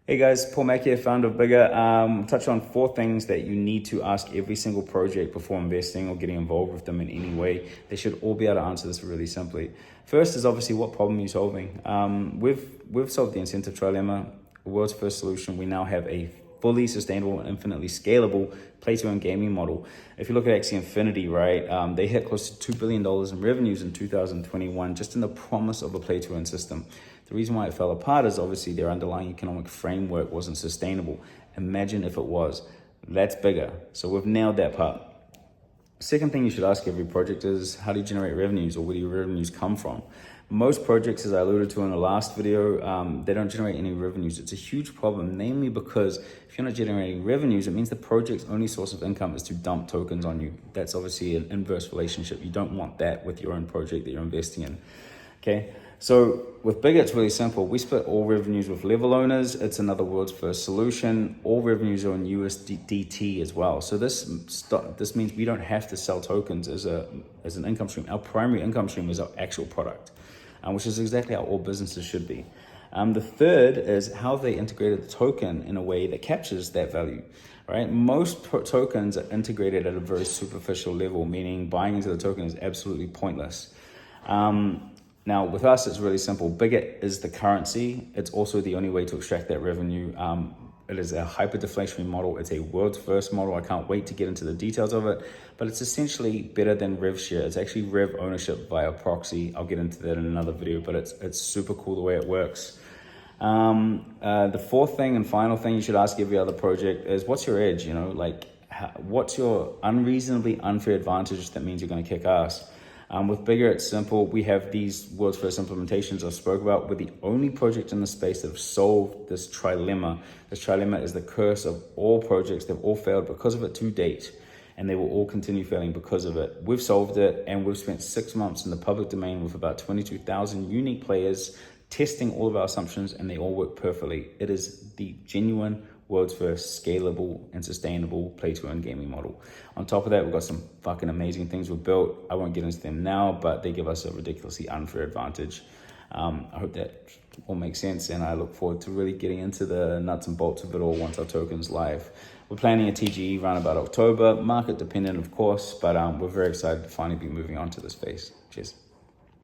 Hey guys, Paul Mack here, founder of BIGA. Touch on 4 things that you need to ask every single project before investing or getting involved with them in any way. They should all be able to answer this really simply. First is obviously what problem you're solving. We've solved the incentive trilemma, the world's first solution. We now have a fully sustainable and infinitely scalable play-to-earn gaming model. If you look at Axie Infinity, right, they hit close to $2 billion in revenues in 2021 just in the promise of a play-to-earn system. The reason why it fell apart is obviously their underlying economic framework wasn't sustainable. Imagine if it was. That's bigger. So we've nailed that part. Second thing you should ask every project is, how do you generate revenues, or where do your revenues come from? Most projects, as I alluded to in the last video, they don't generate any revenues. It's a huge problem, namely because if you're not generating revenues, it means the project's only source of income is to dump tokens on you. That's obviously an inverse relationship. You don't want that with your own project that you're investing in. Okay, so with BIGA, it's really simple. We split all revenues with level owners. It's another world's first solution. All revenues are in USDT as well. So this means we don't have to sell tokens as an income stream. Our primary income stream is our actual product, which is exactly how all businesses should be. The third is how they integrated the token in a way that captures that value. Right? Most tokens are integrated at a very superficial level, meaning buying into the token is absolutely pointless. Now, with us, it's really simple. BIGA is the currency. It's also the only way to extract that revenue. It is a hyper-deflationary model. It's a world's first model. I can't wait to get into the details of it, but it's essentially better than rev share. It's actually rev ownership via proxy. I'll get into that in another video, but it's super cool the way it works. The fourth thing and final thing you should ask every other project is, what's your edge? You know, like, what's your unreasonably unfair advantage that means you're going to kick ass? With BIGA, it's simple. We have these world's first implementations I spoke about. We're the only project in the space that have solved this trilemma. This trilemma is the curse of all projects. They've all failed because of it to date, and they will all continue failing because of it. We've solved it, and we've spent 6 months in the public domain with about 22,000 unique players testing all of our assumptions, and they all work perfectly. It is the genuine world's first scalable and sustainable play-to-earn gaming model. On top of that, we've got some fucking amazing things we've built. I won't get into them now, but they give us a ridiculously unfair advantage. I hope that all makes sense, and I look forward to really getting into the nuts and bolts of it all once our token's live. We're planning a TGE around about October, market dependent of course, but we're very excited to finally be moving on to this space. Cheers.